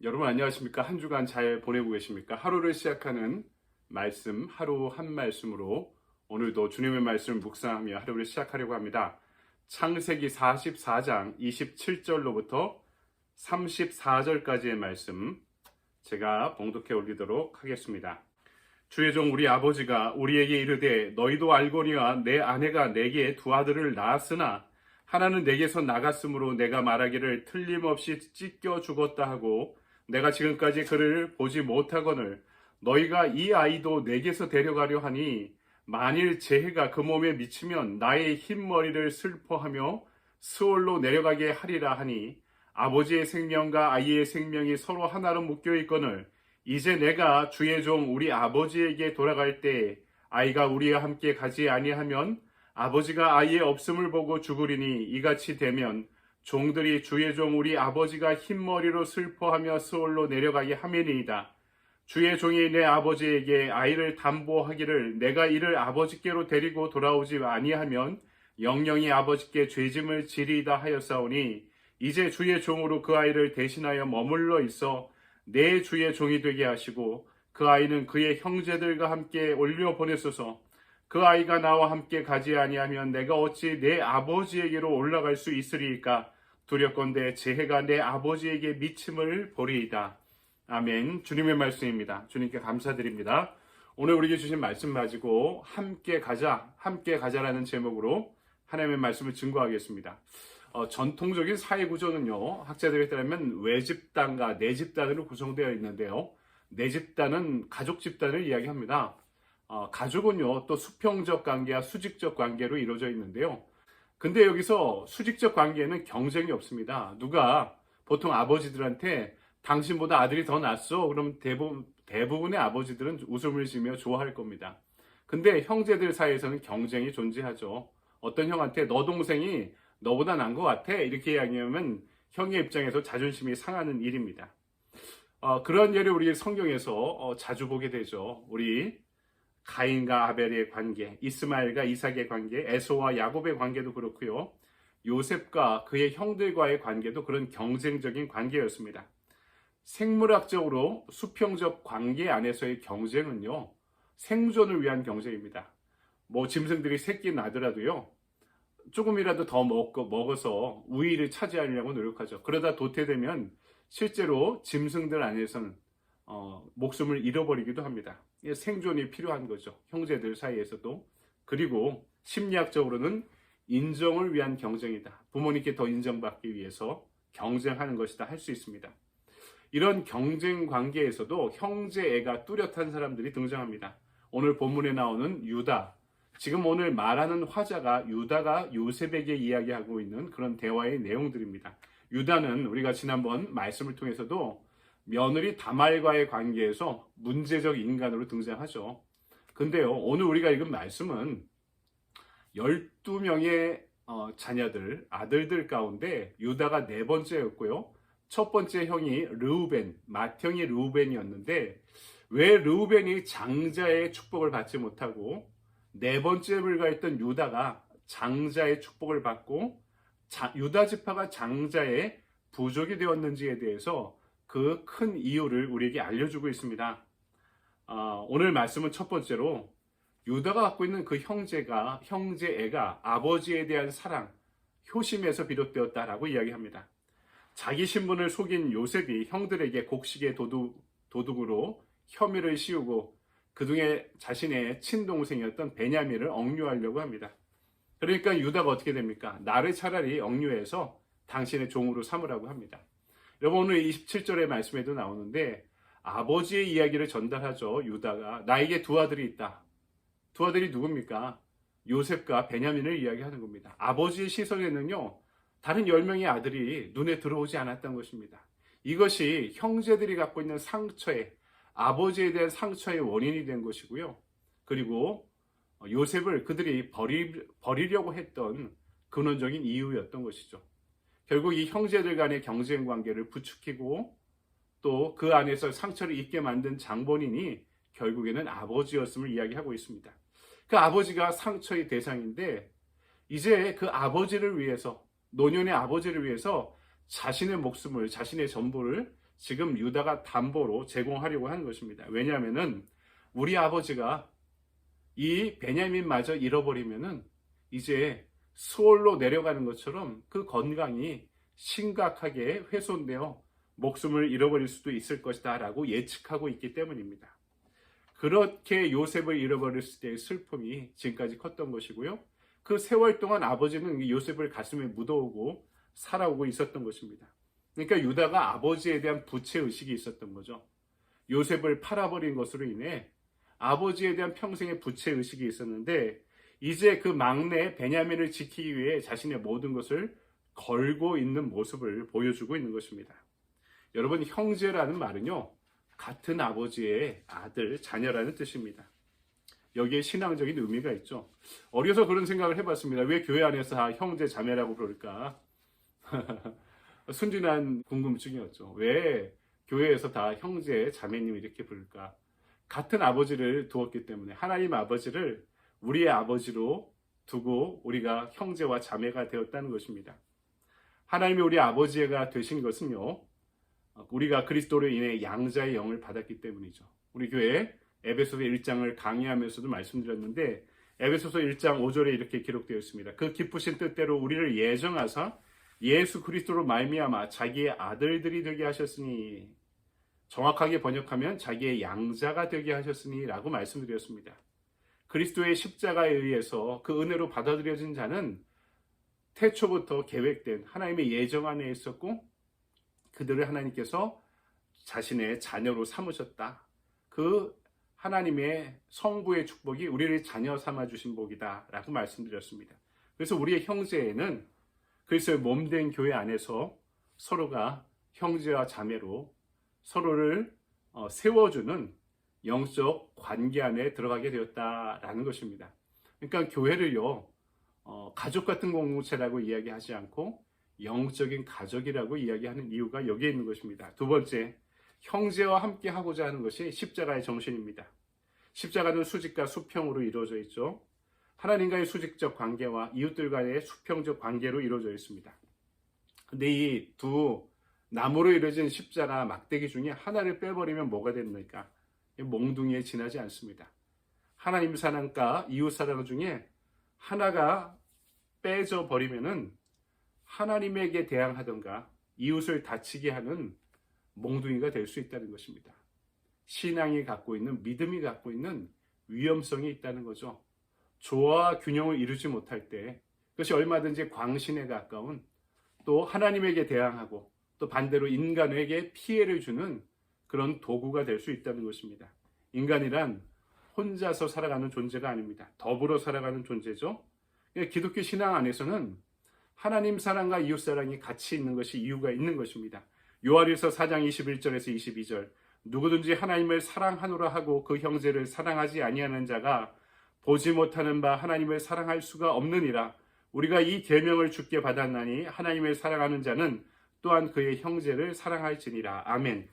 여러분 안녕하십니까? 한 주간 잘 보내고 계십니까? 하루를 시작하는 말씀, 하루 한 말씀으로 오늘도 주님의 말씀을 묵상하며 하루를 시작하려고 합니다. 창세기 44장 27절로부터 34절까지의 말씀 제가 봉독해 올리도록 하겠습니다. 주의 종 우리 아버지가 우리에게 이르되 너희도 알거니와 내 아내가 내게 두 아들을 낳았으나 하나는 내게서 나갔으므로 내가 말하기를 틀림없이 찢겨 죽었다 하고 내가 지금까지 그를 보지 못하거늘 너희가 이 아이도 내게서 데려가려 하니 만일 재해가 그 몸에 미치면 나의 흰머리를 슬퍼하며 스올로 내려가게 하리라 하니 아버지의 생명과 아이의 생명이 서로 하나로 묶여 있거늘 이제 내가 주의 종 우리 아버지에게 돌아갈 때 아이가 우리와 함께 가지 아니하면 아버지가 아이의 없음을 보고 죽으리니 이같이 되면 종들이 주의 종 우리 아버지가 흰머리로 슬퍼하며 스올로 내려가게 하매니이다. 주의 종이 내 아버지에게 아이를 담보하기를 내가 이를 아버지께로 데리고 돌아오지 아니하면 영영이 아버지께 죄짐을 지리이다 하였사오니 이제 주의 종으로 그 아이를 대신하여 머물러 있어 내 주의 종이 되게 하시고 그 아이는 그의 형제들과 함께 올려 보내소서. 그 아이가 나와 함께 가지 아니하면 내가 어찌 내 아버지에게로 올라갈 수 있으리이까. 두렵건대 재해가 내 아버지에게 미침을 보리이다. 아멘. 주님의 말씀입니다. 주님께 감사드립니다. 오늘 우리에게 주신 말씀 가지고 함께 가자라는 제목으로 하나님의 말씀을 증거하겠습니다. 전통적인 사회 구조는요, 학자들에 따르면 외집단과 내집단으로 구성되어 있는데요. 내집단은 가족 집단을 이야기합니다. 가족은요, 또 수평적 관계와 수직적 관계로 이루어져 있는데요. 근데 여기서 수직적 관계에는 경쟁이 없습니다. 누가 보통 아버지들한테 당신보다 아들이 더 낫어? 그럼 대부분의 아버지들은 웃음을 지며 좋아할 겁니다. 근데 형제들 사이에서는 경쟁이 존재하죠. 어떤 형한테 너 동생이 너보다 나은 것 같아? 이렇게 이야기하면 형의 입장에서 자존심이 상하는 일입니다. 그런 예를 우리 성경에서 자주 보게 되죠. 우리 가인과 아벨의 관계, 이스마엘과 이삭의 관계, 에서와 야곱의 관계도 그렇고요. 요셉과 그의 형들과의 관계도 그런 경쟁적인 관계였습니다. 생물학적으로 수평적 관계 안에서의 경쟁은요, 생존을 위한 경쟁입니다. 짐승들이 새끼 나더라도요, 조금이라도 더 먹어서 우위를 차지하려고 노력하죠. 그러다 도태되면 실제로 짐승들 안에서는 목숨을 잃어버리기도 합니다. 생존이 필요한 거죠. 형제들 사이에서도. 그리고 심리학적으로는 인정을 위한 경쟁이다. 부모님께 더 인정받기 위해서 경쟁하는 것이다 할 수 있습니다. 이런 경쟁 관계에서도 형제애가 뚜렷한 사람들이 등장합니다. 오늘 본문에 나오는 유다, 지금 오늘 말하는 화자가 유다가 요셉에게 이야기하고 있는 그런 대화의 내용들입니다. 유다는 우리가 지난번 말씀을 통해서도 며느리 다말과의 관계에서 문제적 인간으로 등장하죠. 근데요, 오늘 우리가 읽은 말씀은 12명의 자녀들, 아들들 가운데 유다가 네 번째였고요. 첫 번째 형이 르우벤, 맏형이 르우벤이었는데 왜 르우벤이 장자의 축복을 받지 못하고 네 번째에 불과했던 유다가 장자의 축복을 받고 유다 지파가 장자의 부족이 되었는지에 대해서 그 큰 이유를 우리에게 알려주고 있습니다. 오늘 말씀은 첫 번째로 유다가 갖고 있는 그 형제애가 아버지에 대한 사랑, 효심에서 비롯되었다라고 이야기합니다. 자기 신분을 속인 요셉이 형들에게 곡식의 도둑으로 혐의를 씌우고 그중에 자신의 친동생이었던 베냐민을 억류하려고 합니다. 그러니까 유다가 어떻게 됩니까? 나를 차라리 억류해서 당신의 종으로 삼으라고 합니다. 여러분 오늘 27절의 말씀에도 나오는데 아버지의 이야기를 전달하죠. 유다가 나에게 두 아들이 있다. 두 아들이 누굽니까? 요셉과 베냐민을 이야기하는 겁니다. 아버지의 시선에는요, 다른 10명의 아들이 눈에 들어오지 않았던 것입니다. 이것이 형제들이 갖고 있는 아버지에 대한 상처의 원인이 된 것이고요. 그리고 요셉을 그들이 버리려고 했던 근원적인 이유였던 것이죠. 결국 이 형제들 간의 경쟁 관계를 부추기고 또 그 안에서 상처를 입게 만든 장본인이 결국에는 아버지였음을 이야기하고 있습니다. 그 아버지가 상처의 대상인데 이제 그 아버지를 위해서, 노년의 아버지를 위해서 자신의 목숨을, 자신의 전부를 지금 유다가 담보로 제공하려고 하는 것입니다. 왜냐하면은 우리 아버지가 이 베냐민마저 잃어버리면은 이제 수월로 내려가는 것처럼 그 건강이 심각하게 훼손되어 목숨을 잃어버릴 수도 있을 것이다 라고 예측하고 있기 때문입니다. 그렇게 요셉을 잃어버렸을 때의 슬픔이 지금까지 컸던 것이고요. 그 세월 동안 아버지는 요셉을 가슴에 묻어오고 살아오고 있었던 것입니다. 그러니까 유다가 아버지에 대한 부채의식이 있었던 거죠. 요셉을 팔아버린 것으로 인해 아버지에 대한 평생의 부채의식이 있었는데 이제 그 막내 베냐민을 지키기 위해 자신의 모든 것을 걸고 있는 모습을 보여주고 있는 것입니다. 여러분, 형제라는 말은요, 같은 아버지의 아들, 자녀라는 뜻입니다. 여기에 신앙적인 의미가 있죠. 어려서 그런 생각을 해봤습니다. 왜 교회 안에서 다 형제, 자매라고 부를까? 순진한 궁금증이었죠. 왜 교회에서 다 형제, 자매님 이렇게 부를까? 같은 아버지를 두었기 때문에 하나님 아버지를 우리의 아버지로 두고 우리가 형제와 자매가 되었다는 것입니다. 하나님이 우리 아버지가 되신 것은요, 우리가 그리스도로 인해 양자의 영을 받았기 때문이죠. 우리 교회 에베소서 1장을 강의하면서도 말씀드렸는데 에베소서 1장 5절에 이렇게 기록되어 있습니다. 그 기쁘신 뜻대로 우리를 예정하사 예수 그리스도로 말미암아 자기의 아들들이 되게 하셨으니, 정확하게 번역하면 자기의 양자가 되게 하셨으니 라고 말씀드렸습니다. 그리스도의 십자가에 의해서 그 은혜로 받아들여진 자는 태초부터 계획된 하나님의 예정 안에 있었고 그들을 하나님께서 자신의 자녀로 삼으셨다. 그 하나님의 성부의 축복이 우리를 자녀 삼아주신 복이다 라고 말씀드렸습니다. 그래서 우리의 형제에는 그리스도의 몸된 교회 안에서 서로가 형제와 자매로 서로를 세워주는 영적 관계 안에 들어가게 되었다라는 것입니다. 그러니까 교회를요, 가족 같은 공동체라고 이야기하지 않고 영적인 가족이라고 이야기하는 이유가 여기에 있는 것입니다. 두 번째, 형제와 함께 하고자 하는 것이 십자가의 정신입니다. 십자가는 수직과 수평으로 이루어져 있죠. 하나님과의 수직적 관계와 이웃들과의 수평적 관계로 이루어져 있습니다. 근데 이 두 나무로 이루어진 십자가 막대기 중에 하나를 빼버리면 뭐가 됩니까? 몽둥이에 지나지 않습니다. 하나님 사랑과 이웃 사랑 중에 하나가 빼져 버리면은 하나님에게 대항하던가 이웃을 다치게 하는 몽둥이가 될 수 있다는 것입니다. 신앙이 갖고 있는, 믿음이 갖고 있는 위험성이 있다는 거죠. 조화와 균형을 이루지 못할 때 그것이 얼마든지 광신에 가까운, 또 하나님에게 대항하고 또 반대로 인간에게 피해를 주는 그런 도구가 될 수 있다는 것입니다. 인간이란 혼자서 살아가는 존재가 아닙니다. 더불어 살아가는 존재죠. 기독교 신앙 안에서는 하나님 사랑과 이웃 사랑이 같이 있는 것이 이유가 있는 것입니다. 요한일서 4장 21절에서 22절, 누구든지 하나님을 사랑하노라 하고 그 형제를 사랑하지 아니하는 자가 보지 못하는 바 하나님을 사랑할 수가 없느니라. 우리가 이 계명을 주께 받았나니 하나님을 사랑하는 자는 또한 그의 형제를 사랑할지니라. 아멘.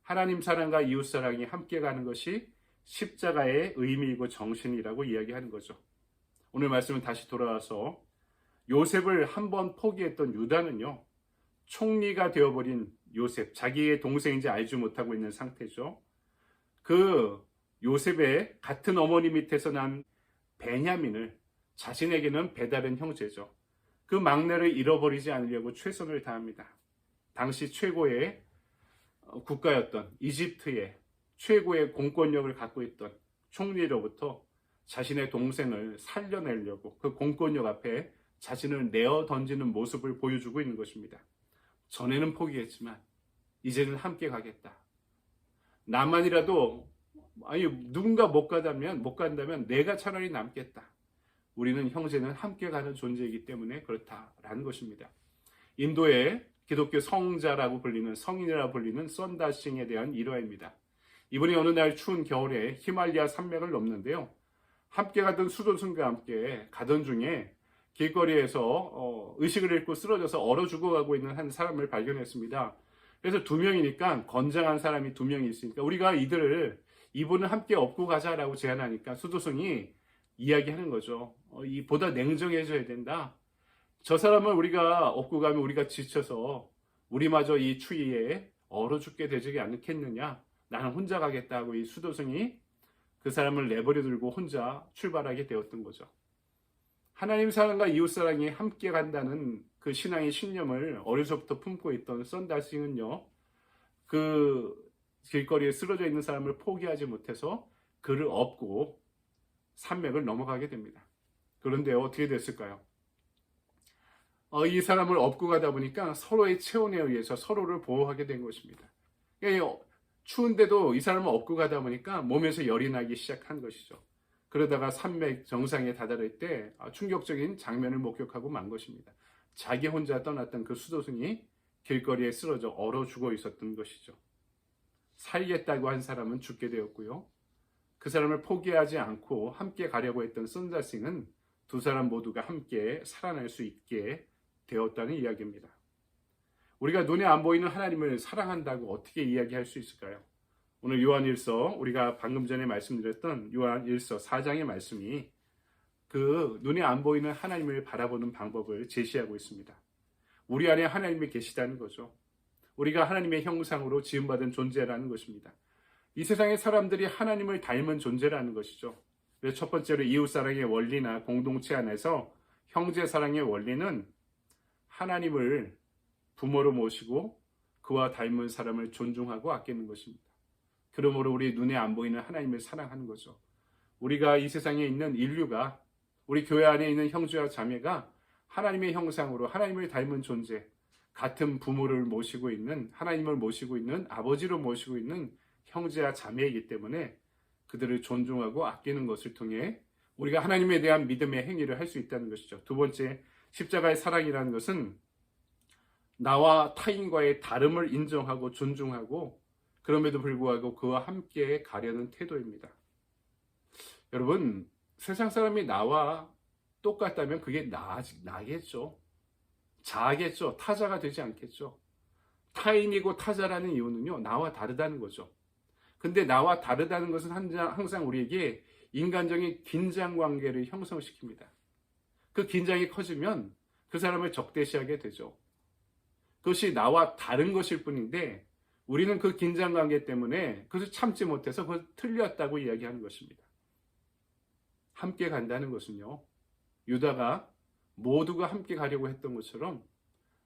하나님 사랑과 이웃 사랑이 함께 가는 것이 십자가의 의미이고 정신이라고 이야기하는 거죠. 오늘 말씀은 다시 돌아와서 요셉을 한번 포기했던 유다는요, 총리가 되어버린 요셉, 자기의 동생인지 알지 못하고 있는 상태죠. 그 요셉의 같은 어머니 밑에서 난 베냐민을 자신에게는 배다른 형제죠. 그 막내를 잃어버리지 않으려고 최선을 다합니다. 당시 최고의 국가였던 이집트의 최고의 공권력을 갖고 있던 총리로부터 자신의 동생을 살려내려고 그 공권력 앞에 자신을 내어 던지는 모습을 보여주고 있는 것입니다. 전에는 포기했지만 이제는 함께 가겠다. 나만이라도, 누군가 못 간다면 내가 차라리 남겠다. 우리는 형제는 함께 가는 존재이기 때문에 그렇다라는 것입니다. 인도의 기독교 성자라고 불리는, 성인이라고 불리는 썬다싱에 대한 일화입니다. 이분이 어느 날 추운 겨울에 히말리아 산맥을 넘는데요, 함께 가던 수도승과 함께 가던 중에 길거리에서 의식을 잃고 쓰러져서 얼어 죽어가고 있는 한 사람을 발견했습니다. 그래서 두 명이니까, 건장한 사람이 두 명이 있으니까 우리가 이분을 함께 업고 가자라고 제안하니까 수도승이 이야기하는 거죠. 보다 냉정해져야 된다. 저 사람을 우리가 업고 가면 우리가 지쳐서 우리마저 이 추위에 얼어 죽게 되지 않겠느냐? 나는 혼자 가겠다 하고 이 수도승이 그 사람을 내버려 두고 혼자 출발하게 되었던 거죠. 하나님 사랑과 이웃 사랑이 함께 간다는 그 신앙의 신념을 어려서부터 품고 있던 썬달싱은요, 그 길거리에 쓰러져 있는 사람을 포기하지 못해서 그를 업고 산맥을 넘어가게 됩니다. 그런데 어떻게 됐을까요? 이 사람을 업고 가다 보니까 서로의 체온에 의해서 서로를 보호하게 된 것입니다. 추운데도 이 사람을 업고 가다 보니까 몸에서 열이 나기 시작한 것이죠. 그러다가 산맥 정상에 다다를 때 충격적인 장면을 목격하고 만 것입니다. 자기 혼자 떠났던 그 수도승이 길거리에 쓰러져 얼어 죽어 있었던 것이죠. 살겠다고 한 사람은 죽게 되었고요. 그 사람을 포기하지 않고 함께 가려고 했던 썬달싱은 두 사람 모두가 함께 살아날 수 있게 되었다는 이야기입니다. 우리가 눈에 안 보이는 하나님을 사랑한다고 어떻게 이야기할 수 있을까요? 오늘 요한일서, 우리가 방금 전에 말씀드렸던 요한일서 4장의 말씀이 그 눈에 안 보이는 하나님을 바라보는 방법을 제시하고 있습니다. 우리 안에 하나님이 계시다는 거죠. 우리가 하나님의 형상으로 지음받은 존재라는 것입니다. 이 세상의 사람들이 하나님을 닮은 존재라는 것이죠. 그래서 첫 번째로 이웃사랑의 원리나 공동체 안에서 형제사랑의 원리는 하나님을 부모로 모시고 그와 닮은 사람을 존중하고 아끼는 것입니다. 그러므로 우리 눈에 안 보이는 하나님을 사랑하는 거죠. 우리가 이 세상에 있는 인류가, 우리 교회 안에 있는 형제와 자매가 하나님의 형상으로 하나님을 닮은 존재, 같은 부모를 모시고 있는, 하나님을 모시고 있는, 아버지로 모시고 있는 형제와 자매이기 때문에 그들을 존중하고 아끼는 것을 통해 우리가 하나님에 대한 믿음의 행위를 할 수 있다는 것이죠. 두 번째, 십자가의 사랑이라는 것은 나와 타인과의 다름을 인정하고 존중하고 그럼에도 불구하고 그와 함께 가려는 태도입니다. 여러분, 세상 사람이 나와 똑같다면 그게 나겠죠. 자아겠죠. 타자가 되지 않겠죠. 타인이고 타자라는 이유는요, 나와 다르다는 거죠. 근데 나와 다르다는 것은 항상 우리에게 인간적인 긴장 관계를 형성시킵니다. 그 긴장이 커지면 그 사람을 적대시하게 되죠. 그것이 나와 다른 것일 뿐인데 우리는 그 긴장 관계 때문에 그것을 참지 못해서 그걸 틀렸다고 이야기하는 것입니다. 함께 간다는 것은요, 유다가 모두가 함께 가려고 했던 것처럼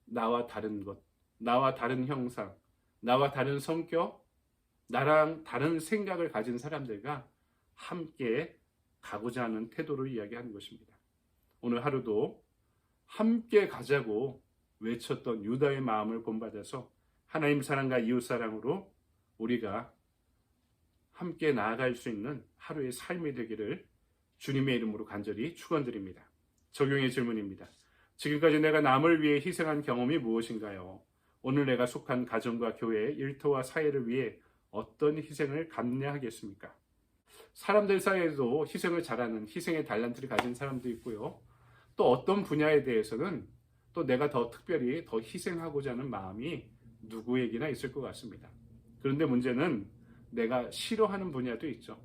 나와 다른 것, 나와 다른 형상, 나와 다른 성격, 나랑 다른 생각을 가진 사람들과 함께 가고자 하는 태도를 이야기하는 것입니다. 오늘 하루도 함께 가자고 외쳤던 유다의 마음을 본받아서 하나님 사랑과 이웃 사랑으로 우리가 함께 나아갈 수 있는 하루의 삶이 되기를 주님의 이름으로 간절히 축원드립니다. 적용의 질문입니다. 지금까지 내가 남을 위해 희생한 경험이 무엇인가요? 오늘 내가 속한 가정과 교회, 일터와 사회를 위해 어떤 희생을 감내하겠습니까? 사람들 사이에도 희생을 잘하는 희생의 달란트를 가진 사람도 있고요. 또 어떤 분야에 대해서는 또 내가 더 특별히 더 희생하고자 하는 마음이 누구에게나 있을 것 같습니다. 그런데 문제는 내가 싫어하는 분야도 있죠.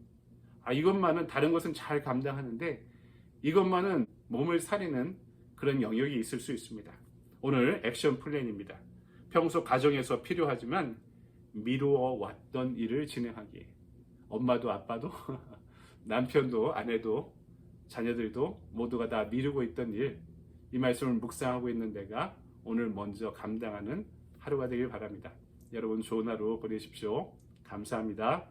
이것만은 다른 것은 잘 감당하는데 이것만은 몸을 사리는 그런 영역이 있을 수 있습니다. 오늘 액션 플랜입니다. 평소 가정에서 필요하지만 미루어 왔던 일을 진행하기. 엄마도 아빠도 남편도 아내도 자녀들도 모두가 다 미루고 있던 일, 이 말씀을 묵상하고 있는 내가 오늘 먼저 감당하는 하루가 되길 바랍니다. 여러분 좋은 하루 보내십시오. 감사합니다.